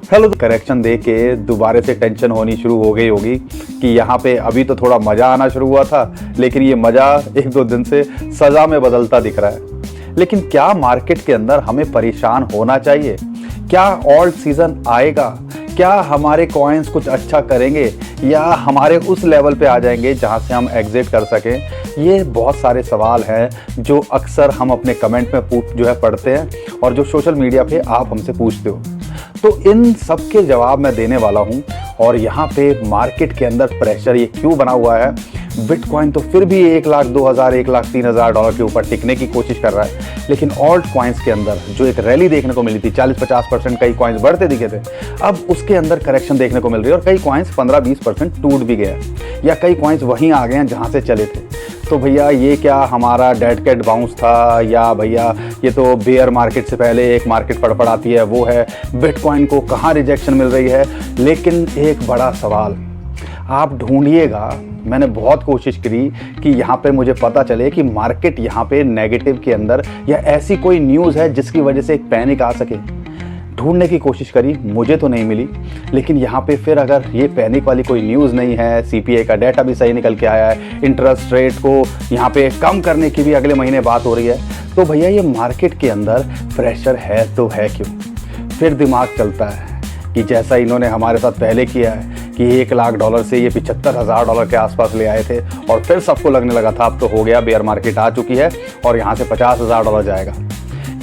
Hello, correction दे के दोबारा से टेंशन होनी शुरू हो गई होगी कि यहाँ पे अभी तो थोड़ा मज़ा आना शुरू हुआ था, लेकिन ये मज़ा एक दो दिन से सज़ा में बदलता दिख रहा है। लेकिन क्या मार्केट के अंदर हमें परेशान होना चाहिए? क्या ऑल्ट सीज़न आएगा? क्या हमारे कॉइन्स कुछ अच्छा करेंगे या हमारे उस लेवल पे आ जाएंगे जहाँ से हम एग्जिट कर सकें? ये बहुत सारे सवाल हैं जो अक्सर हम अपने कमेंट में पढ़ते हैं और जो सोशल मीडिया पे आप हमसे पूछते हो। तो इन सब के जवाब मैं देने वाला हूँ। और यहाँ पे मार्केट के अंदर प्रेशर ये क्यों बना हुआ है? बिटकॉइन तो फिर भी 1,02,000 1,03,000 डॉलर के ऊपर टिकने की कोशिश कर रहा है, लेकिन ऑल्ट कॉइन्स के अंदर जो एक रैली देखने को मिली थी, 40-50% कई कॉइन्स बढ़ते दिखे थे, अब उसके अंदर करेक्शन देखने को मिल रही है और कई कॉइन्स 15-20% टूट भी गया या कई कॉइन्स वहीं आ गए हैं जहाँ से चले थे। तो भैया ये क्या हमारा डेड कैट बाउंस था या भैया ये तो बेयर मार्केट से पहले एक मार्केट पड़पड़ आती है, वो है बिटकॉइन को कहाँ रिजेक्शन मिल रही है? लेकिन एक बड़ा सवाल आप ढूंढिएगा, मैंने बहुत कोशिश करी कि यहाँ पे मुझे पता चले कि मार्केट यहाँ पे नेगेटिव के अंदर या ऐसी कोई न्यूज़ है जिसकी वजह से एक पैनिक आ सके। ढूंढने की कोशिश करी, मुझे तो नहीं मिली। लेकिन यहाँ पे फिर अगर ये पैनिक वाली कोई न्यूज़ नहीं है, सीपीआई का डाटा भी सही निकल के आया है, इंटरेस्ट रेट को यहाँ पे कम करने की भी अगले महीने बात हो रही है, तो भैया ये मार्केट के अंदर प्रेशर है तो है क्यों? फिर दिमाग चलता है कि जैसा इन्होंने हमारे साथ पहले किया है कि 1,00,000 डॉलर से ये 75,000 डॉलर के आसपास ले आए थे और फिर सबको लगने लगा था अब तो हो गया, बेयर मार्केट आ चुकी है और यहाँ से 50,000 डॉलर जाएगा।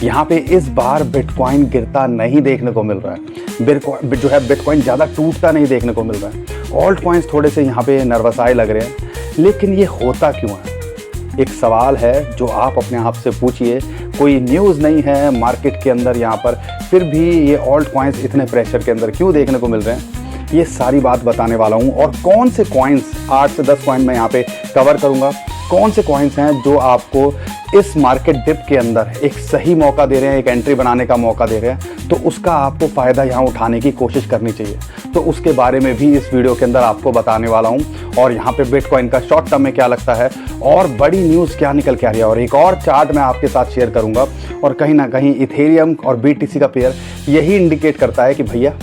यहाँ पे इस बार बिटकॉइन गिरता नहीं देखने को मिल रहा है, बिटकॉइन ज़्यादा टूटता नहीं देखने को मिल रहा है। ऑल्ट कॉइन्स थोड़े से यहाँ पे नर्वस आए लग रहे हैं, लेकिन ये होता क्यों है? एक सवाल है जो आप अपने आप से पूछिए। कोई न्यूज़ नहीं है मार्केट के अंदर यहाँ पर, फिर भी ये ऑल्ट कॉइन्स इतने प्रेशर के अंदर क्यों देखने को मिल रहे हैं? ये सारी बात बताने वाला हूँ। और कौन से कॉइन्स, 8 से 10 कॉइन मैं यहाँ पे कवर करूँगा, कौन से कॉइन्स हैं जो आपको इस मार्केट डिप के अंदर एक सही मौका दे रहे हैं, एक एंट्री बनाने का मौका दे रहे हैं, तो उसका आपको फ़ायदा यहाँ उठाने की कोशिश करनी चाहिए। तो उसके बारे में भी इस वीडियो के अंदर आपको बताने वाला हूँ। और यहाँ पे बिटकॉइन का शॉर्ट टर्म में क्या लगता है और बड़ी न्यूज़ क्या निकल के आ रही है, और एक और चार्ट मैं आपके साथ शेयर करूँगा। और कहीं ना कहीं इथेरियम और BTC का पेयर यही इंडिकेट करता है कि भैया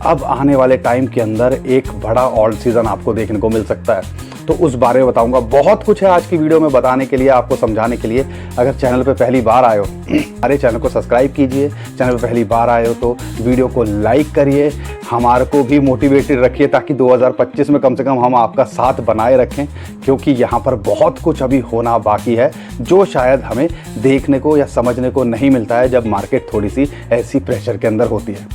अब आने वाले टाइम के अंदर एक बड़ा ऑल्ट सीज़न आपको देखने को मिल सकता है। तो उस बारे में बताऊंगा। बहुत कुछ है आज की वीडियो में बताने के लिए, आपको समझाने के लिए। अगर चैनल पे पहली बार आए हो, हमारे चैनल को सब्सक्राइब कीजिए। चैनल पे पहली बार आए हो तो वीडियो को लाइक करिए, हमारे को भी मोटिवेटेड रखिए ताकि 2025 में कम से कम हम आपका साथ बनाए रखें, क्योंकि यहाँ पर बहुत कुछ अभी होना बाकी है जो शायद हमें देखने को या समझने को नहीं मिलता है जब मार्केट थोड़ी सी ऐसी प्रेशर के अंदर होती है।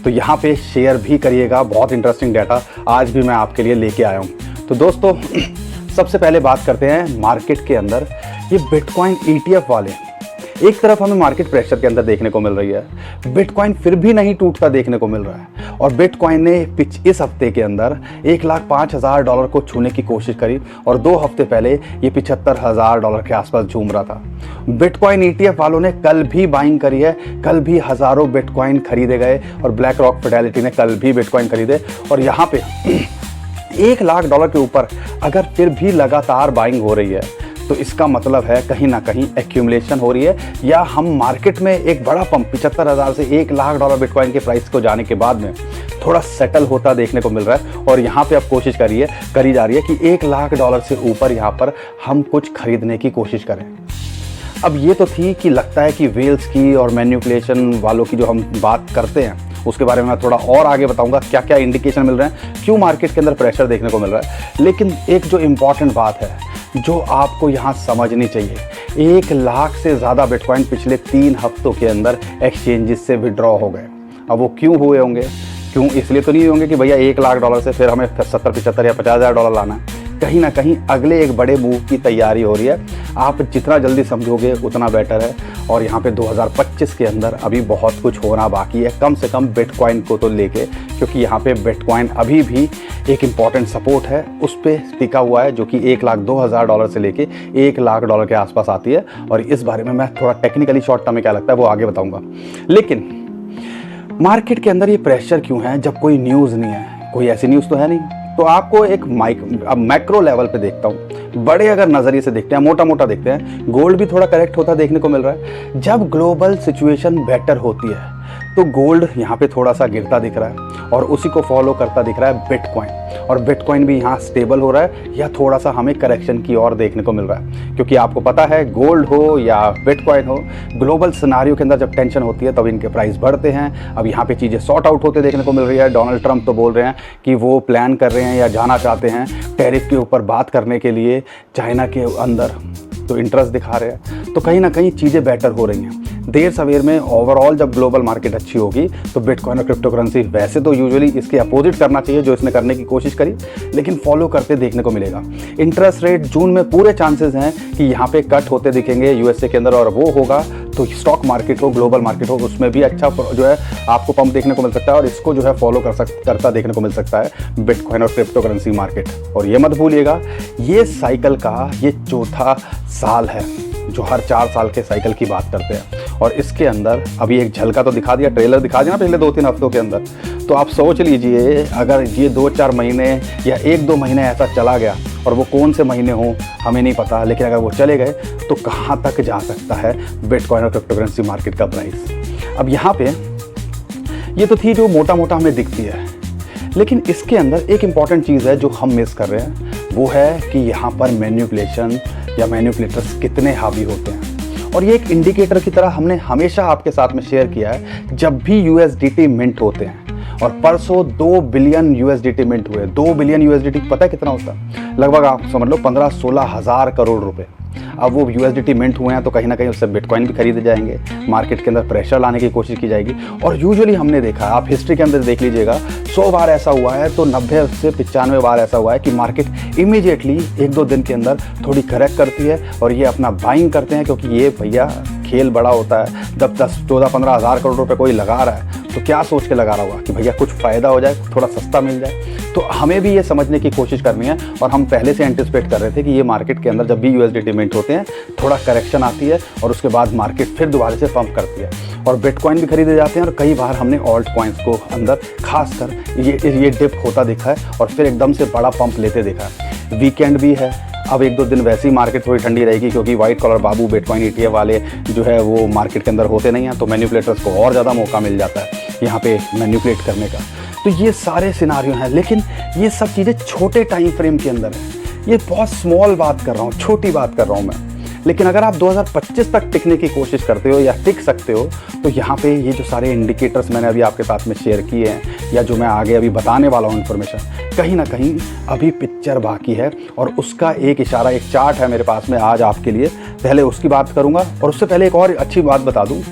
तो यहाँ पे शेयर भी करिएगा, बहुत इंटरेस्टिंग डाटा आज भी मैं आपके लिए लेके आया हूँ। तो दोस्तों सबसे पहले बात करते हैं मार्केट के अंदर ये बिटकॉइन ETF वाले। एक तरफ हमें मार्केट प्रेशर के अंदर देखने को मिल रही है, बिटकॉइन फिर भी नहीं टूटता देखने को मिल रहा है। और बिटकॉइन ने इस हफ्ते के अंदर 1,05,000 डॉलर को छूने की कोशिश करी और 2 हफ्ते पहले ये 75,000 डॉलर के आसपास झूम रहा था। बिटकॉइन ETF वालों ने कल भी बाइंग करी है, कल भी हज़ारों बिटकॉइन खरीदे गए और ब्लैक रॉक फिडेलिटी ने कल भी बिटकॉइन खरीदे। और यहाँ पे 1,00,000 डॉलर के ऊपर अगर फिर भी लगातार बाइंग हो रही है तो इसका मतलब है कहीं ना कहीं एक्यूमुलेशन हो रही है, या हम मार्केट में एक बड़ा पंप 75,000 से 1,00,000 डॉलर बिटकॉइन के प्राइस को जाने के बाद में थोड़ा सेटल होता देखने को मिल रहा है। और यहाँ पे अब कोशिश करी जा रही है कि 1,00,000 डॉलर से ऊपर यहाँ पर हम कुछ खरीदने की कोशिश करें। अब ये तो थी कि लगता है कि वेल्स की और मैनिपुलेशन वालों की जो हम बात करते हैं उसके बारे में मैं थोड़ा और आगे बताऊंगा, क्या क्या इंडिकेशन मिल रहे हैं, क्यों मार्केट के अंदर प्रेशर देखने को मिल रहा है। लेकिन एक जो इम्पॉर्टेंट बात है जो आपको यहाँ समझनी चाहिए, 1,00,000 से ज़्यादा बिटकॉइन पिछले 3 हफ्तों के अंदर एक्सचेंजेस से विड्रॉ हो गए। अब वो क्यों हुए होंगे? क्यों इसलिए तो नहीं होंगे कि भैया 1,00,000 डॉलर से फिर हमें 70, 75 या 50,000 डॉलर लाना है। कहीं ना कहीं अगले एक बड़े मूव की तैयारी हो रही है। आप जितना जल्दी समझोगे उतना बेटर है। और यहाँ पे 2025 के अंदर अभी बहुत कुछ होना बाकी है, कम से कम बिटकॉइन को तो लेके, क्योंकि यहाँ पे बिटकॉइन अभी भी एक इम्पॉर्टेंट सपोर्ट है, उस पर टिका हुआ है, जो कि 1,02,000 डॉलर से लेके 1,00,000 डॉलर के आसपास आती है। और इस बारे में मैं थोड़ा टेक्निकली शॉर्ट टर्म में क्या लगता है वो आगे बताऊँगा। लेकिन मार्केट के अंदर ये प्रेशर क्यों है जब कोई न्यूज़ नहीं है? कोई ऐसी न्यूज़ तो है नहीं। तो आपको एक मैक्रो लेवल पे देखता हूँ, बड़े अगर नज़रिए से देखते हैं, मोटा मोटा देखते हैं, गोल्ड भी थोड़ा करेक्ट होता देखने को मिल रहा है। जब ग्लोबल सिचुएशन बेटर होती है, तो गोल्ड यहाँ पे थोड़ा सा गिरता दिख रहा है और उसी को फॉलो करता दिख रहा है बिटकॉइन, और बिटकॉइन भी यहाँ स्टेबल हो रहा है या थोड़ा सा हमें करेक्शन की ओर देखने को मिल रहा है। क्योंकि आपको पता है गोल्ड हो या बिटकॉइन हो, ग्लोबल सिनारियो के अंदर जब टेंशन होती है तब इनके प्राइस बढ़ते हैं। अब यहाँ पे चीज़ें सॉर्ट आउट होते देखने को मिल रही है। डोनाल्ड ट्रंप तो बोल रहे हैं कि वो प्लान कर रहे हैं या जाना चाहते हैं टैरिफ के ऊपर बात करने के लिए चाइना के अंदर, तो इंटरेस्ट दिखा रहे हैं। तो कहीं ना कहीं चीज़ें बेटर हो रही हैं। देर सवेर में ओवरऑल जब ग्लोबल मार्केट अच्छी होगी तो बिटकॉइन और क्रिप्टो करेंसी वैसे तो यूजुअली इसके अपोजिट करना चाहिए जो इसने करने की कोशिश करी, लेकिन फॉलो करते देखने को मिलेगा। इंटरेस्ट रेट जून में पूरे चांसेस हैं कि यहाँ पे कट होते दिखेंगे यूएसए के अंदर, और वो होगा तो स्टॉक मार्केट हो, ग्लोबल मार्केट हो, उसमें भी अच्छा जो है आपको पंप देखने को मिल सकता है और इसको जो है फॉलो करता देखने को मिल सकता है बिटकॉइन और क्रिप्टो करेंसी मार्केट। और ये मत भूलिएगा ये साइकिल का ये चौथा साल है जो हर 4 साल के साइकिल की बात करते हैं, और इसके अंदर अभी एक झलका तो दिखा दिया, ट्रेलर दिखा दिया ना पिछले 2-3 हफ्तों के अंदर। तो आप सोच लीजिए अगर ये 2-4 महीने या 1-2 महीने ऐसा चला गया, और वो कौन से महीने हों हमें नहीं पता, लेकिन अगर वो चले गए तो कहाँ तक जा सकता है बिटकॉइन और क्रिप्टो करेंसी मार्केट का प्राइस। अब यहाँ पे ये तो थी जो मोटा मोटा हमें दिखती है, लेकिन इसके अंदर एक इम्पॉर्टेंट चीज़ है जो हम मिस कर रहे हैं, वो है कि यहाँ पर मैन्युपुलेशन या मैन्युपुलेटर्स कितने हावी होते हैं। और ये एक इंडिकेटर की तरह हमने हमेशा आपके साथ में शेयर किया है जब भी यूएसडीटी मिंट होते हैं, और परसों 2 बिलियन यूएसडीटी मिंट हुए। 2 बिलियन यूएसडीटी पता है कितना होता है? लगभग आप समझ लो 15-16 हज़ार करोड़ रुपए। अब वो यूएसडीटी मिंट हुए हैं तो कहीं ना कहीं उससे बिटकॉइन भी खरीदे जाएंगे, मार्केट के अंदर प्रेशर लाने की कोशिश की जाएगी। और यूजुअली हमने देखा, आप हिस्ट्री के अंदर देख लीजिएगा, 100 बार ऐसा हुआ है तो 90 से 95 बार ऐसा हुआ है कि मार्केट इमीडिएटली 1-2 दिन के अंदर थोड़ी करेक्ट करती है और ये अपना बाइंग करते हैं, क्योंकि ये भैया खेल बड़ा होता है। जब 10-14-15 हज़ार करोड़ रुपए कोई लगा रहा है तो क्या सोच के लगा रहा होगा कि भैया कुछ फ़ायदा हो जाए, थोड़ा सस्ता मिल जाए। तो हमें भी ये समझने की कोशिश करनी है, और हम पहले से एंटिसिपेट कर रहे थे कि ये मार्केट के अंदर जब भी यूएसडीटी मिंट होते हैं थोड़ा करेक्शन आती है और उसके बाद मार्केट फिर दोबारा से पंप करती है, और बिटकॉइन भी खरीदे जाते हैं। और कई बार हमने ऑल्ट कॉइन्स को अंदर खासकर ये डिप होता देखा है और फिर एकदम से बड़ा पंप लेते देखा है। वीकेंड भी है, अब 1-2 दिन वैसे ही मार्केट थोड़ी ठंडी रहेगी, क्योंकि वाइट कॉलर बाबू बिटकॉइन ईटीएफ वाले जो है वो मार्केट के अंदर होते नहीं हैं, तो मैन्युपुलेटर्स को और ज़्यादा मौका मिल जाता है यहाँ पे मैन्युपुलेट करने का। तो ये सारे सिनारियो हैं, लेकिन ये सब चीज़ें छोटे टाइम फ्रेम के अंदर है। ये बहुत स्मॉल बात कर रहा हूँ, छोटी बात कर रहा हूँ मैं। लेकिन अगर आप 2025 तक टिकने की कोशिश करते हो या टिक सकते हो, तो यहाँ पे ये जो सारे इंडिकेटर्स मैंने अभी आपके साथ में शेयर किए हैं या जो मैं आगे अभी बताने वाला हूँ इन्फॉर्मेशन, कहीं ना कहीं अभी पिक्चर बाकी है। और उसका एक इशारा, एक चार्ट है मेरे पास में आज आपके लिए, पहले उसकी बात करूँगा। और उससे पहले एक और अच्छी बात बता दूँ,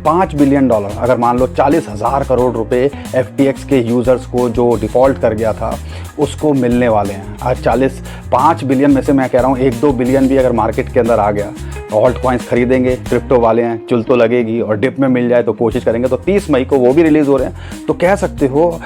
$5 बिलियन, अगर मान लो 40,000 करोड़ रुपए FTX के यूज़र्स को जो डिफ़ॉल्ट कर गया था उसको मिलने वाले हैं। आज 5 बिलियन में से मैं कह रहा हूँ 1-2 बिलियन भी अगर मार्केट के अंदर आ गया, ऑल्ट कॉइन्स खरीदेंगे, क्रिप्टो वाले हैं, चुल तो लगेगी, और डिप में मिल जाए तो कोशिश करेंगे। तो 30 मई को वो भी रिलीज़ हो रहे हैं, तो कह सकते हो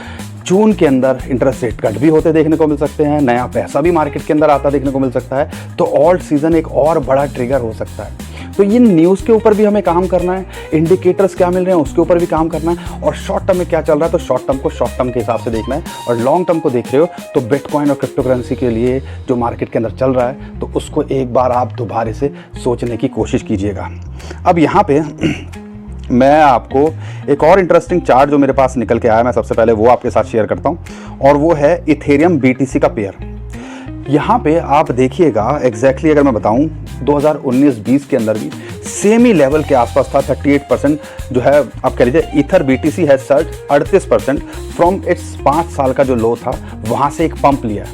जून के अंदर इंटरेस्ट रेट कट भी होते देखने को मिल सकते हैं, नया पैसा भी मार्केट के अंदर आता देखने को मिल सकता है। तो ऑल्ट सीज़न एक और बड़ा ट्रिगर हो सकता है। तो ये न्यूज़ के ऊपर भी हमें काम करना है, इंडिकेटर्स क्या मिल रहे हैं उसके ऊपर भी काम करना है, और शॉर्ट टर्म में क्या चल रहा है तो शॉर्ट टर्म को शॉर्ट टर्म के हिसाब से देखना है, और लॉन्ग टर्म को देख रहे हो तो बिटकॉइन और क्रिप्टो करेंसी के लिए जो मार्केट के अंदर चल रहा है तो उसको एक बार आप दोबारा से सोचने की कोशिश कीजिएगा। अब यहाँ पे मैं आपको एक और इंटरेस्टिंग चार्ट जो मेरे पास निकल के आया, मैं सबसे पहले वो आपके साथ शेयर करता हूँ, और वो है इथेरियम BTC का पेयर। यहाँ पे आप देखिएगा एग्जैक्टली अगर मैं बताऊँ 2019-20 के अंदर भी सेम ही लेवल के आसपास था। 38% जो है आप कह लीजिए ईथर BTC है सर्ज 38% फ्रॉम इट्स 5 साल का जो लो था वहाँ से एक पंप लिया।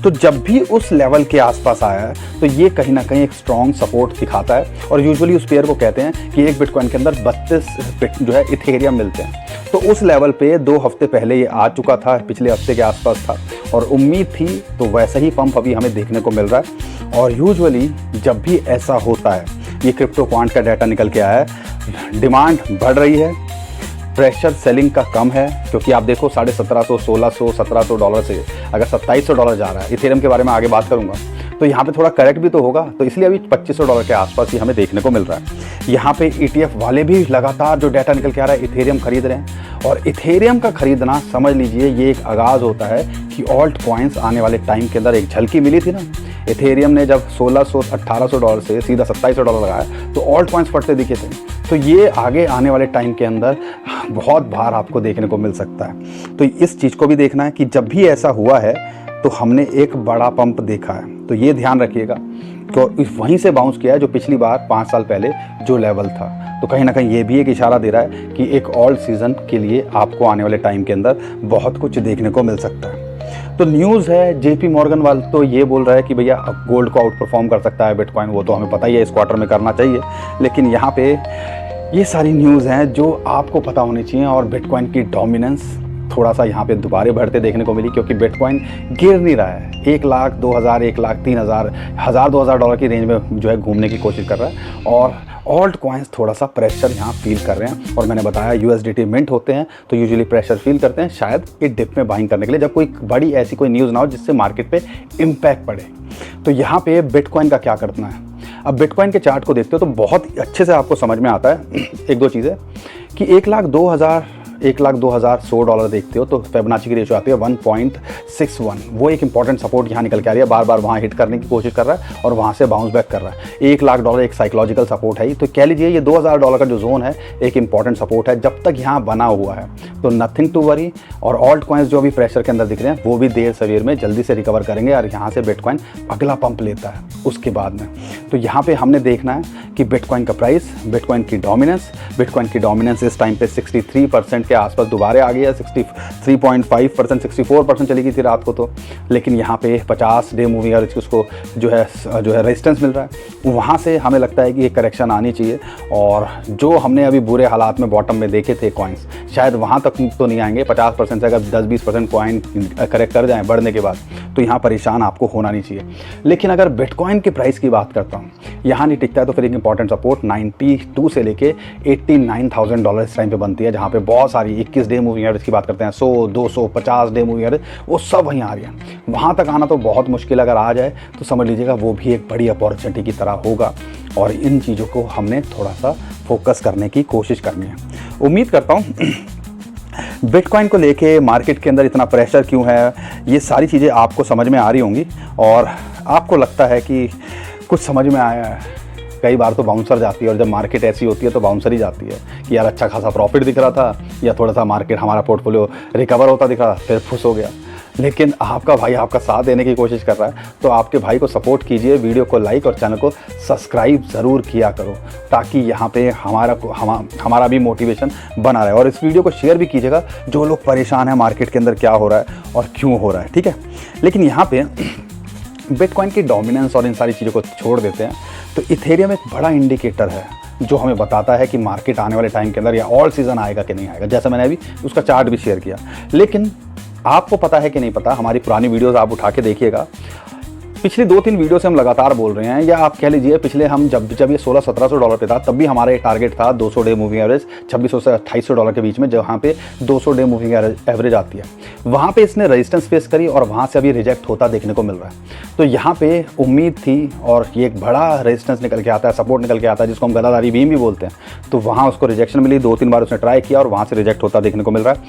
तो जब भी उस लेवल के आसपास आया है तो ये कहीं ना कहीं एक स्ट्रॉन्ग सपोर्ट दिखाता है, और यूजुअली उस पेयर को कहते हैं कि एक बिटकॉइन के अंदर 32 जो है इथेरियम मिलते हैं। तो उस लेवल पे 2 हफ्ते पहले ये आ चुका था, पिछले हफ्ते के आसपास था, और उम्मीद थी तो वैसा ही पंप अभी हमें देखने को मिल रहा है। और यूजुअली जब भी ऐसा होता है, ये क्रिप्टो क्वांट का डाटा निकल के आया है, डिमांड बढ़ रही है, प्रेशर सेलिंग का कम है, क्योंकि आप देखो $17,500, $1,600, $1,700 से अगर $2,700 जा रहा है, इथेरियम के बारे में आगे बात करूंगा, तो यहाँ पे थोड़ा करेक्ट भी तो होगा, तो इसलिए अभी $2,500 के आसपास ही हमें देखने को मिल रहा है। यहाँ पे ETF वाले भी लगातार जो डाटा निकल के आ रहा है इथेरियम खरीद रहे हैं, और इथेरियम का खरीदना समझ लीजिए ये एक आगाज़ होता है कि ऑल्ट कॉइन्स आने वाले टाइम के अंदर एक झलकी मिली थी ना, इथेरियम ने जब $1,600-1800 से सीधा $2,700 लगाया तो ऑल्ट कॉइन्स फटते दिखे थे। तो ये आगे आने वाले टाइम के अंदर बहुत बार आपको देखने को मिल सकता है। तो इस चीज़ को भी देखना है कि जब भी ऐसा हुआ है तो हमने एक बड़ा पंप देखा है, तो ये ध्यान रखिएगा। तो वहीं से बाउंस किया है जो पिछली बार 5 साल पहले जो लेवल था। तो कहीं ना कहीं ये भी एक इशारा दे रहा है कि एक ऑल सीज़न के लिए आपको आने वाले टाइम के अंदर बहुत कुछ देखने को मिल सकता है। तो न्यूज़ है JP मॉर्गन वाल तो ये बोल रहा है कि भैया गोल्ड को आउट परफॉर्म कर सकता है बिटकॉइन, वो तो हमें पता ही है इस क्वार्टर में करना चाहिए। लेकिन यहाँ पे ये सारी न्यूज़ हैं जो आपको पता होनी चाहिए। और बिटकॉइन की डोमिनेंस थोड़ा सा यहाँ पे दोबारा बढ़ते देखने को मिली, क्योंकि बिटकॉइन गिर नहीं रहा है। 1 लाख 2,000 1 लाख 3,000 $1,000 $2,000 की रेंज में जो है घूमने की कोशिश कर रहा है। और ऑल्ट कॉइन्स थोड़ा सा प्रेशर यहाँ फील कर रहे हैं। और मैंने बताया USDT मिंट होते हैं तो यूजुअली प्रेशर फील करते हैं, शायद ये डिप में बाइंग करने के लिए, जब कोई बड़ी ऐसी कोई न्यूज़ ना हो जिससे मार्केट पे इम्पैक्ट पड़े। तो यहाँ पे बिटकॉइन का क्या करना है। अब बिटकॉइन के चार्ट को देखते हो तो बहुत अच्छे से आपको समझ में आता है एक दो चीज़ें कि 1,02,100 $100 देखते हो तो फिबोनाची की रेशो आती है 1.61। वो एक इंपॉर्टेंट सपोर्ट यहाँ निकल के आ रही है, बार बार वहाँ हिट करने की कोशिश कर रहा है और वहाँ से बाउंस बैक कर रहा है। $1,00,000 एक साइकोलॉजिकल सपोर्ट है। तो कह लीजिए ये $2,000 का जो जोन है एक इंपॉर्टेंट सपोर्ट है। जब तक यहाँ बना हुआ है तो नथिंग टू वरी। और ऑल्ट कॉइन्स जो अभी प्रेशर के अंदर दिख रहे हैं वो भी देर सवेर में जल्दी से रिकवर करेंगे और यहाँ से बिटकॉइन अगला पंप लेता है उसके बाद में। तो यहाँ पे हमने देखना है कि बिटकॉइन का प्राइस, बिटकॉइन की डोमिनेंस इस टाइम पे 63% के आसपास दोबारा आ गया। 63.5%, 64% चली गई थी रात को तो। लेकिन यहाँ पे 50 डे मूविंग एवरेज उसको जो है रेजिस्टेंस मिल रहा है। वहाँ से हमें लगता है कि एक करेक्शन आनी चाहिए। और जो हमने अभी बुरे हालात में बॉटम में देखे थे कॉइन्स, शायद वहाँ तक तो नहीं आएंगे। 50% से अगर 10-20% कॉइन करेक्ट कर जाएँ बढ़ने के बाद, तो यहाँ परेशान आपको होना नहीं चाहिए। लेकिन अगर बिटकॉइन के प्राइस की बात करता हूँ, यहाँ नहीं टिकता है तो फिर एक इंपॉर्टेंट सपोर्ट 92 से लेके $89,000 इस टाइम पे बनती है, जहाँ पे बहुत सारी 21 डे मूविंग एवरेज की बात करते हैं, 100, 200, 50 डे मूविंग एवरेज, वो सब वहीं आ रही है। वहाँ तक आना तो बहुत मुश्किल, अगर आ जाए तो समझ लीजिएगा वो भी एक बड़ी अपॉर्चुनिटी की तरह होगा। और इन चीज़ों को हमने थोड़ा सा फोकस करने की कोशिश करनी है। उम्मीद करता हूँ बिटकॉइन को लेके मार्केट के अंदर इतना प्रेशर क्यों है, ये सारी चीज़ें आपको समझ में आ रही होंगी और आपको लगता है कि कुछ समझ में आया है। कई बार तो बाउंसर जाती है और जब मार्केट ऐसी होती है तो बाउंसर ही जाती है कि यार अच्छा खासा प्रॉफिट दिख रहा था या थोड़ा सा मार्केट हमारा पोर्टफोलियो रिकवर होता दिख रहा था, फिर फुस हो गया। लेकिन आपका भाई आपका साथ देने की कोशिश कर रहा है, तो आपके भाई को सपोर्ट कीजिए, वीडियो को लाइक और चैनल को सब्सक्राइब ज़रूर किया करो, ताकि यहाँ पे हमारा भी मोटिवेशन बना रहे। और इस वीडियो को शेयर भी कीजिएगा जो लोग परेशान हैं मार्केट के अंदर क्या हो रहा है और क्यों हो रहा है, ठीक है। लेकिन यहाँ पे बिटकॉइन की डोमिनेंस और इन सारी चीज़ों को छोड़ देते हैं तो इथेरियम एक बड़ा इंडिकेटर है जो हमें बताता है कि मार्केट आने वाले टाइम के अंदर या ऑल सीज़न आएगा कि नहीं आएगा। जैसा मैंने अभी उसका चार्ट भी शेयर किया। लेकिन आपको पता है कि नहीं पता, हमारी पुरानी वीडियोस आप उठा के देखिएगा, पिछली 2-3 वीडियो से हम लगातार बोल रहे हैं, या आप कह लीजिए पिछले हम जब ये $1600-1700 पे था तब भी हमारा एक टारगेट था 200 डे मूविंग एवरेज, $2600 से $2800 के बीच में, जहाँ पे 200 डे मूविंग एवरेज आती है। वहाँ पे इसने रेजिस्टेंस फेस करी और वहाँ से अभी रिजेक्ट होता देखने को मिल रहा है। तो यहाँ पे उम्मीद थी और ये एक बड़ा रेजिस्टेंस निकल के आता है, सपोर्ट निकल के आता है, जिसको हम गदादारी बीम भी बोलते हैं। तो वहाँ उसको रिजेक्शन मिली, 2-3 बार उसने ट्राई किया और वहाँ से रिजेक्ट होता देखने को मिल रहा है।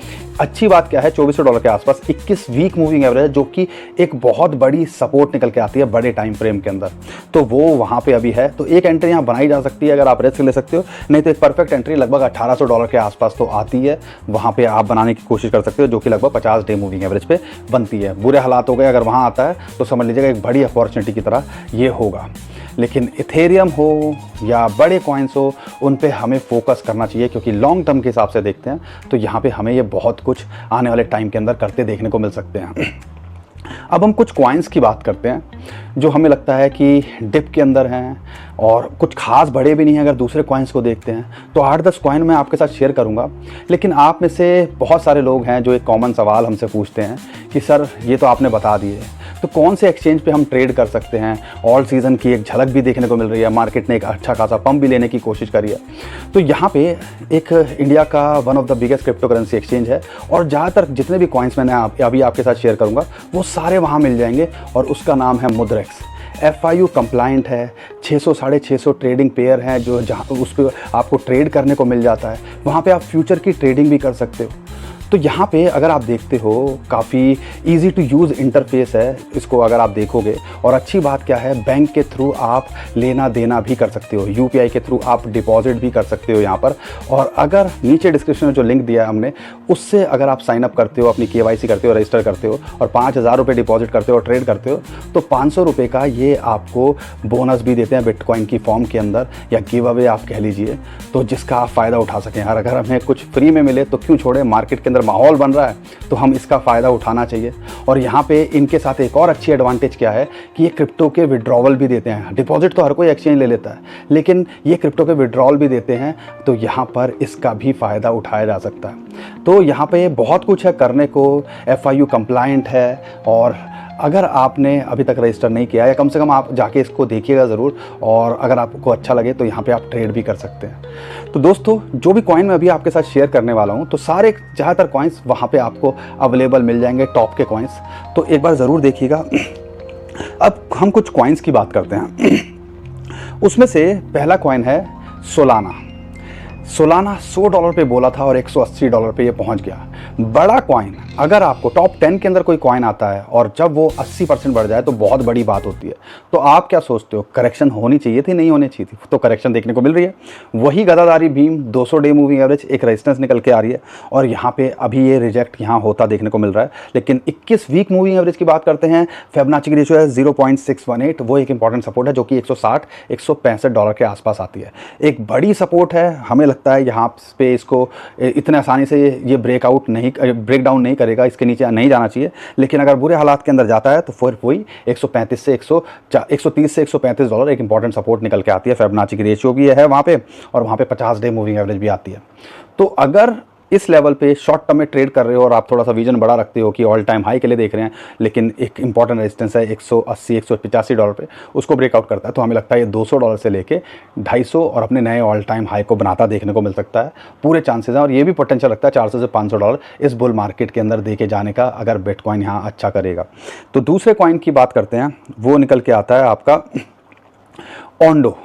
अच्छी बात क्या है, $2400 के आसपास 21 वीक मूविंग एवरेज, जो कि एक बहुत बड़ी सपोर्ट निकल के आती है बड़े टाइम फ्रेम के अंदर, तो वो वहाँ पे अभी है। तो एक एंट्री यहाँ बनाई जा सकती है अगर आप रिस्क ले सकते हो, नहीं तो एक परफेक्ट एंट्री लगभग $1800 के आसपास तो आती है, वहाँ पे आप बनाने की कोशिश कर सकते हो, जो कि लगभग 50 डे मूविंग एवरेज पे बनती है। बुरे हालात हो गए अगर वहाँ आता है तो समझ लीजिएगा एक बड़ी अपॉर्चुनिटी की तरह ये होगा। लेकिन इथेरियम हो या बड़े कॉइन्स हो, उन पे हमें फोकस करना चाहिए, क्योंकि लॉन्ग टर्म के हिसाब से देखते हैं तो यहाँ पे हमें ये बहुत कुछ आने वाले टाइम के अंदर करते देखने को मिल सकते हैं। अब हम कुछ कॉइन्स की बात करते हैं जो हमें लगता है कि डिप के अंदर हैं और कुछ खास बड़े भी नहीं हैं। अगर दूसरे कॉइन्स को देखते हैं तो 8-10 कॉइन मैं आपके साथ शेयर करूंगा। लेकिन आप में से बहुत सारे लोग हैं जो एक कॉमन सवाल हमसे पूछते हैं कि सर ये तो आपने बता दिए, तो कौन से एक्सचेंज पे हम ट्रेड कर सकते हैं। ऑल सीज़न की एक झलक भी देखने को मिल रही है, मार्केट ने एक अच्छा खासा पंप भी लेने की कोशिश करी है। तो यहाँ पे एक इंडिया का one of the biggest crypto currency exchange है और ज़्यादातर जितने भी कॉइन्स मैंने अभी आपके साथ शेयर करूँगा वो सारे वहाँ मिल जाएंगे, और उसका नाम है मुद्रेक्स। FIU कंप्लाइंट है, 600-650 ट्रेडिंग पेयर हैं जो जहाँ उस पर आपको ट्रेड करने को मिल जाता है। वहाँ पे आप फ्यूचर की ट्रेडिंग भी कर सकते हो। तो यहाँ पे अगर आप देखते हो काफ़ी इजी टू यूज़ इंटरफेस है इसको अगर आप देखोगे। और अच्छी बात क्या है, बैंक के थ्रू आप लेना देना भी कर सकते हो, यूपीआई के थ्रू आप डिपॉजिट भी कर सकते हो यहाँ पर। और अगर नीचे डिस्क्रिप्शन में जो लिंक दिया है हमने, उससे अगर आप साइन अप करते हो, अपनी केवाईसी करते हो, रजिस्टर करते हो और 5,000 रुपये डिपॉजिट करते हो और ट्रेड करते हो, तो 500 रुपये का ये आपको बोनस भी देते हैं बिटकॉइन की फॉर्म के अंदर, या गिव अवे आप कह लीजिए, तो जिसका आप फ़ायदा उठा सकें यार। अगर हमें कुछ फ्री में मिले तो क्यों छोड़े, मार्केट के अंदर माहौल बन रहा है तो हम इसका फ़ायदा उठाना चाहिए। और यहाँ पे इनके साथ एक और अच्छी एडवांटेज क्या है कि ये क्रिप्टो के विड्रॉवल भी देते हैं। डिपॉजिट तो हर कोई एक्सचेंज ले लेता है, लेकिन ये क्रिप्टो के विड्रॉवल भी देते हैं, तो यहाँ पर इसका भी फ़ायदा उठाया जा सकता है। तो यहाँ पे बहुत कुछ है करने को, FIU कंप्लायंट है। और अगर आपने अभी तक रजिस्टर नहीं किया है, या कम से कम आप जाके इसको देखिएगा ज़रूर, और अगर आपको अच्छा लगे तो यहाँ पे आप ट्रेड भी कर सकते हैं। तो दोस्तों, जो भी कॉइन मैं अभी आपके साथ शेयर करने वाला हूँ, तो सारे ज़्यादातर कॉइन्स वहाँ पे आपको अवेलेबल मिल जाएंगे, टॉप के कॉइन्स, तो एक बार ज़रूर देखिएगा। अब हम कुछ कॉइन्स की बात करते हैं। उसमें से पहला कॉइन है सोलाना। सोलाना $100 पे बोला था और $180 पे ये पहुंच गया। बड़ा कॉइन, अगर आपको टॉप 10 के अंदर कोई कॉइन आता है और जब वो 80% बढ़ जाए तो बहुत बड़ी बात होती है। तो आप क्या सोचते हो, करेक्शन होनी चाहिए थी, नहीं होनी चाहिए थी? तो करेक्शन देखने को मिल रही है। वही गदादारी भीम 200 डे मूविंग एवरेज एक रेजिस्टेंस निकल के आ रही है, और यहाँ पे अभी ये रिजेक्ट यहाँ होता देखने को मिल रहा है। लेकिन 21 वीक मूविंग एवरेज की बात करते हैं, फिबोनाची की रेशियो है 0.618, वो एक इंपॉर्टेंट सपोर्ट है जो कि $160-165 के आसपास आती है। एक बड़ी सपोर्ट है, हमें लगता है यहाँ पे इसको इतने आसानी से ये ब्रेक डाउन नहीं करेगा, इसके नीचे नहीं जाना चाहिए। लेकिन अगर बुरे हालात के अंदर जाता है तो फिर वही 130 से 130 से $135 एक इंपॉर्टेंट सपोर्ट निकल के आती है। फिबोनाची की रेशियो भी है वहाँ पे, और वहाँ पे 50 डे मूविंग एवरेज भी आती है। तो अगर इस लेवल पे शॉर्ट टर्म में ट्रेड कर रहे हो और आप थोड़ा सा विजन बड़ा रखते हो कि ऑल टाइम हाई के लिए देख रहे हैं, लेकिन एक इंपॉर्टेंट रेजिस्टेंस है $180-185 पे, उसको ब्रेकआउट करता है, तो हमें लगता है ये $200 से लेके 250 और अपने नए ऑल टाइम हाई को बनाता देखने को मिल सकता है। पूरे चांसेस हैं, और ये भी पोटेंशियल लगता है $400 से $500 इस बुल मार्केट के अंदर देके जाने का, अगर बिटकॉइन यहाँ अच्छा करेगा। तो दूसरे कॉइन की बात करते हैं, वो निकल के आता है आपका ओंडो।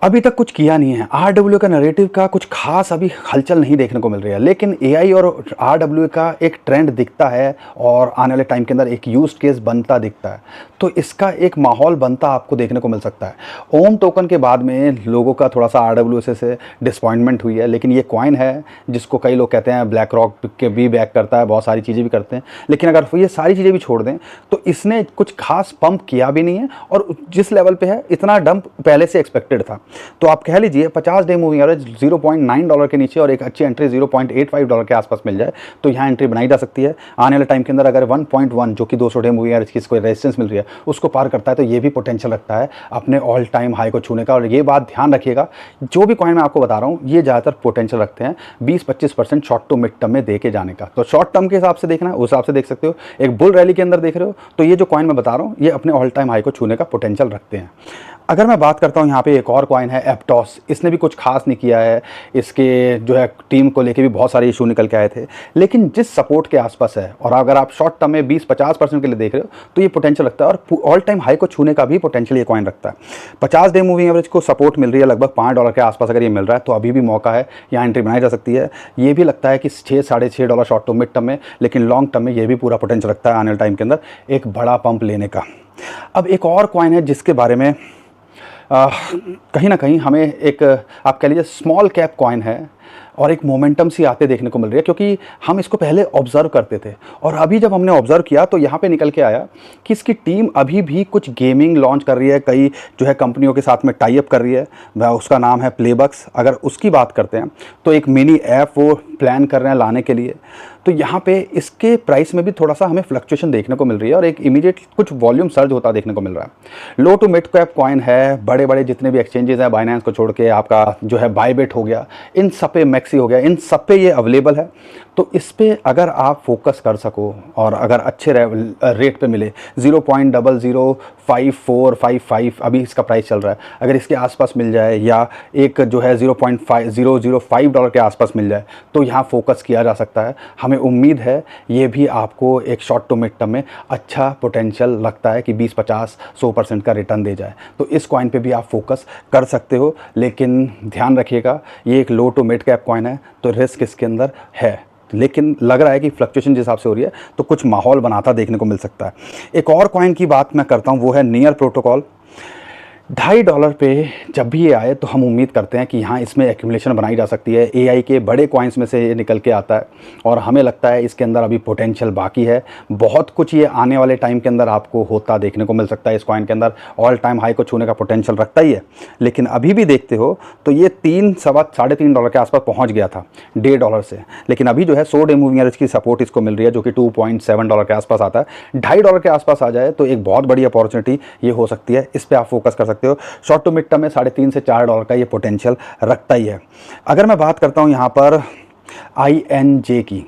अभी तक कुछ किया नहीं है, RWA का नैरेटिव का कुछ खास अभी हलचल नहीं देखने को मिल रही है, लेकिन AI और RWA का एक ट्रेंड दिखता है और आने वाले टाइम के अंदर एक यूज केस बनता दिखता है। तो इसका एक माहौल बनता आपको देखने को मिल सकता है। ओम टोकन के बाद में लोगों का थोड़ा सा RWA से डिसपॉइंटमेंट हुई है, लेकिन ये कॉइन है जिसको कई लोग कहते हैं ब्लैक रॉक के भी बैक करता है, बहुत सारी चीज़ें भी करते हैं, लेकिन अगर ये सारी चीज़ें भी छोड़ दें तो इसने कुछ खास पंप किया भी नहीं है, और जिस लेवल पे है इतना डंप पहले से एक्सपेक्टेड था। तो आप कह लीजिए 50 डे मूविंग एवरेज $0.9 के नीचे और एक अच्छी एंट्री $0.85 के आसपास मिल जाए तो यहाँ एंट्री बनाई जा सकती है। आने वाले टाइम के अंदर अगर 1.1 जो कि 200 डे मूविंग एवरेज की इसको रेजिस्टेंस मिल रही है उसको पार करता है, तो ये भी पोटेंशियल रखता है अपने ऑल टाइम हाई को छूने का। और ये बात ध्यान रखिएगा, जो भी कॉइन मैं आपको बता रहा हूँ ये ज़्यादातर पोटेंशियल रखते हैं 20-25% शॉर्ट टू मिड टर्म में दे के जाने का। तो शॉर्ट टर्म के हिसाब से देखना है, उस हिसाब से देख सकते हो। एक बुल रैली के अंदर देख रहे हो तो ये जो कॉइन मैं बता रहा हूँ ये अपने ऑल टाइम हाई को छूने का पोटेंशियल रखते हैं। अगर मैं बात करता हूँ यहाँ पे एक और कॉइन है एप्टॉस, इसने भी कुछ खास नहीं किया है, इसके जो है टीम को लेके भी बहुत सारे इशू निकल के आए थे, लेकिन जिस सपोर्ट के आसपास है और अगर आप शॉर्ट टर्म में 20-50% के लिए देख रहे हो तो ये पोटेंशियल रखता है, और ऑल टाइम हाई को छूने का भी पोटेंशियल ये कॉइन रखता है। 50 डे मूविंग एवरेज को सपोर्ट मिल रही है लगभग $5 के आसपास, अगर ये मिल रहा है तो अभी भी मौका है, यहाँ एंट्री बनाई जा सकती है। ये भी लगता है कि $6-6.5 शॉर्ट टू मिड टर्म में, लेकिन लॉन्ग टर्म में ये भी पूरा पोटेंशियल रखता है आने वाले टाइम के अंदर एक बड़ा पंप लेने का। अब एक और कॉइन है जिसके बारे में कहीं ना कहीं हमें एक आप कह लीजिए स्मॉल कैप कॉइन है और एक मोमेंटम सी आते देखने को मिल रही है, क्योंकि हम इसको पहले ऑब्जर्व करते थे और अभी जब हमने ऑब्जर्व किया तो यहाँ पे निकल के आया कि इसकी टीम अभी भी कुछ गेमिंग लॉन्च कर रही है, कई जो है कंपनियों के साथ में टाई अप कर रही है, उसका नाम है प्लेबक्स। अगर उसकी बात करते हैं तो एक मिनी ऐप वो प्लान कर रहे हैं लाने के लिए। तो यहाँ पे इसके प्राइस में भी थोड़ा सा हमें फ्लक्चुएशन देखने को मिल रही है और एक इमीडिएट कुछ वॉल्यूम सर्ज होता देखने को मिल रहा है। लो टू मिड कैप कॉइन है, बड़े बड़े जितने भी एक्सचेंजेस हैं, बाइनेंस को छोड़ के आपका जो है बायबिट हो गया, इन सब पे मैक्सी हो गया, इन सब पे ये अवेलेबल है। तो इस पे अगर आप फोकस कर सको और अगर अच्छे रेट पे मिले 0.005455 अभी इसका प्राइस चल रहा है, अगर इसके आसपास मिल जाए या एक जो है $0.005 के आसपास मिल जाए तो यहाँ फोकस किया जा सकता है। हमें उम्मीद है ये भी आपको एक शॉर्ट टू मिड टर्म में अच्छा पोटेंशियल लगता है कि 20-50-100% का रिटर्न दे जाए, तो इस कॉइन पे भी आप फोकस कर सकते हो। लेकिन ध्यान रखिएगा ये एक लो टू मिड कैप कॉइन है तो रिस्क इसके अंदर है, लेकिन लग रहा है कि फ्लक्चुएशन जिस हिसाब से हो रही है तो कुछ माहौल बनाता देखने को मिल सकता है। एक और कॉइन की बात मैं करता हूँ, वो है नियर प्रोटोकॉल। $2.5 पे जब भी ये आए तो हम उम्मीद करते हैं कि यहाँ इसमें एक्यूमुलेशन बनाई जा सकती है। एआई के बड़े कॉइन्स में से ये निकल के आता है और हमें लगता है इसके अंदर अभी पोटेंशियल बाकी है। बहुत कुछ ये आने वाले टाइम के अंदर आपको होता देखने को मिल सकता है। इस कॉइन के अंदर ऑल टाइम हाई को छूने का पोटेंशियल रखता ही है, लेकिन अभी भी देखते हो तो ये $3.5 के आसपास पहुँच गया था $1.5 से, लेकिन अभी जो है 100 डे मूविंग एवरेज की सपोर्ट इसको मिल रही है जो कि $2.7 के आसपास आता है। $2.5 के आसपास आ जाए तो एक बहुत बड़ी अपॉर्चुनिटी ये हो सकती है। इस पर आप फोकस कर सकते हो। शॉर्ट टू मिड टर्म में $3.5 से $4 का ये पोटेंशियल रखता ही है। अगर मैं बात करता हूँ यहाँ पर INJ की,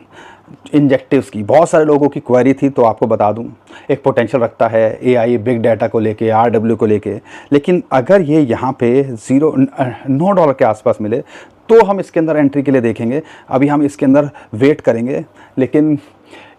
इंजेक्टिव्स की, बहुत सारे लोगों की क्वेरी थी तो आपको बता दूं एक पोटेंशियल रखता है AI बिग डाटा को लेके, RW को लेके, लेकिन अगर ये यहाँ पे $9 के आसपास मिले तो हम इसके अंदर एंट्री के लिए देखेंगे। अभी हम इसके अंदर वेट करेंगे, लेकिन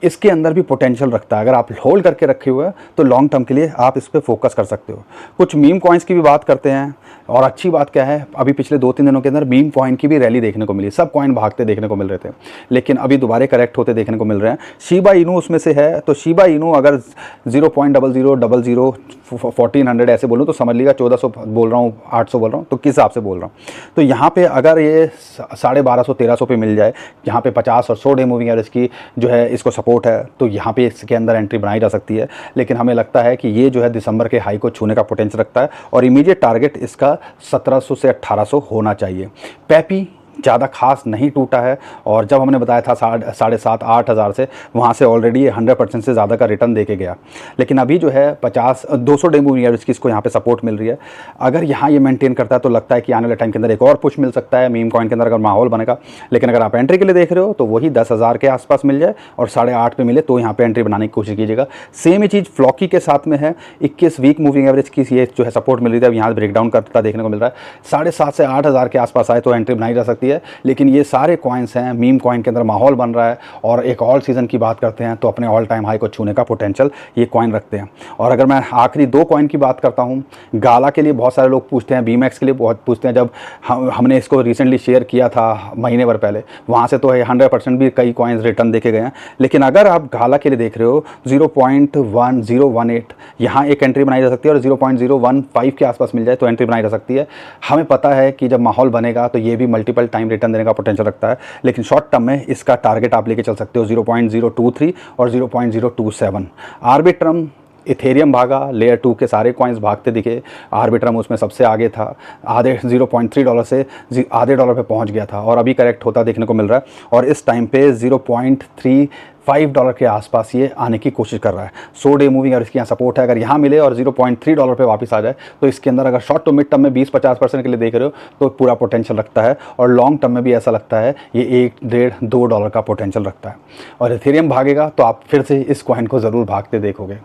इसके अंदर भी पोटेंशियल रखता है। अगर आप होल्ड करके रखे हुए हैं तो लॉन्ग टर्म के लिए आप इस पर फोकस कर सकते हो। कुछ मीम कॉइन्स की भी बात करते हैं, और अच्छी बात क्या है, अभी पिछले 2-3 दिनों के अंदर मीम कॉइन की भी रैली देखने को मिली। सब कॉइन भागते देखने को मिल रहे थे, लेकिन अभी दोबारा करेक्ट होते देखने को मिल रहे हैं। शिबा इनू उसमें से है, तो शिबा इनू अगर 0.0000 1400 ऐसे बोलूँ तो समझ लीजिएगा 1400 बोल रहा हूँ, 800 बोल रहा हूँ, तो किस हिसाब से बोल रहा हूँ। तो यहाँ पे अगर ये 1250-1300 पे मिल जाए, यहाँ पे 50 और 100 डे मूविंग एवरेज की जो है इसको सपोर्ट है, तो यहाँ पे इसके अंदर एंट्री बनाई जा सकती है। लेकिन हमें लगता है कि ये जो है दिसंबर के हाई को छूने का पोटेंशियल रखता है और इमीडिएट टारगेट इसका 1700 से 1800 होना चाहिए। पेपी ज़्यादा खास नहीं टूटा है, और जब हमने बताया था 7,500-8 हज़ार से, वहाँ से ऑलरेडी 100% से ज़्यादा का रिटर्न देके गया। लेकिन अभी जो है 200 डे मूविंग एवरेज की इसको यहाँ पे सपोर्ट मिल रही है। अगर यहाँ ये मेंटेन करता है तो लगता है कि आने वाले टाइम के अंदर एक और पुश मिल सकता है मीम कॉइन के अंदर, अगर माहौल बनेगा। लेकिन अगर आप एंट्री के लिए देख रहे हो तो वही 10,000 के आसपास मिल जाए और 8.5 पे मिले तो यहाँ पर एंट्री बनाने की कोशिश कीजिएगा। सेम ही चीज़ फ्लॉकी के साथ में है। 21 वीक मूविंग एवरेज की ये जो है सपोर्ट मिल रही है, अब यहाँ ब्रेकडाउन करता देखने को मिल रहा है। 7,500 से 8,000 के आसपास आए तो एंट्री बनाई जा सकती है। लेकिन ये सारे कॉइन्स हैं, मीम कॉइन के अंदर माहौल बन रहा है, और एक ऑल सीज़न की बात करते हैं तो अपने ऑल टाइम हाई को छूने का पोटेंशियल ये कॉइन रखते हैं। और अगर मैं आखिरी 2 कॉइन की बात करता हूँ, गाला के लिए बहुत सारे लोग पूछते हैं, बीमैक्स के लिए बहुत पूछते हैं। जब हमने इसको रिसेंटली शेयर किया था महीने भर पहले, वहाँ से तो 100% भी कई कॉइन्स रिटर्न देखे गए हैं। लेकिन अगर आप गाला के लिए देख रहे हो 0.1018 यहाँ एक एंट्री बनाई जा सकती है, और 0.015 के आसपास मिल जाए तो एंट्री बनाई जा सकती है। हमें पता है कि जब माहौल बनेगा तो ये भी मल्टीपल टाइम रिटर्न देने का पोटेंशियल रखता है, लेकिन शॉर्ट टर्म में इसका टारगेट आप लेके चल सकते हो 0.023 और 0.027। आर्बिट्रम, इथेरियम भागा, लेयर 2 के सारे कॉइन्स भागते दिखे, आर्बिट्रम उसमें सबसे आगे था, $0.3 से $0.5 पे पहुंच गया था और अभी करेक्ट होता देखने को मिल रहा है। और इस टाइम पे $0.35 के आसपास ये आने की कोशिश कर रहा है। 100 डे मूविंग एवरेज की यहाँ सपोर्ट है, अगर यहाँ मिले और $0.3 पे वापस आ जाए तो इसके अंदर अगर शॉर्ट टू मिड टर्म में 20-50% के लिए देख रहे हो तो पूरा पोटेंशियल रखता है, और लॉन्ग टर्म में भी ऐसा लगता है ये $1-1.5-2 का पोटेंशियल रखता है। और इथेरियम भागेगा तो आप फिर से इस कॉइन को ज़रूर भागते देखोगे।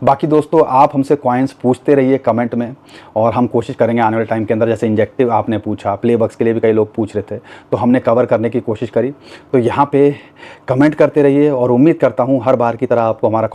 बाकी दोस्तों, आप हमसे कॉइन्स पूछते रहिए कमेंट में, और हम कोशिश करेंगे आने वाले टाइम के अंदर, जैसे इंजेक्टिव आपने पूछा, प्लेबक्स के लिए भी कई लोग पूछ रहे थे, तो हमने कवर करने की कोशिश करी। तो यहाँ पे कमेंट करते रहिए, और उम्मीद करता हूँ हर बार की तरह आपको हमारा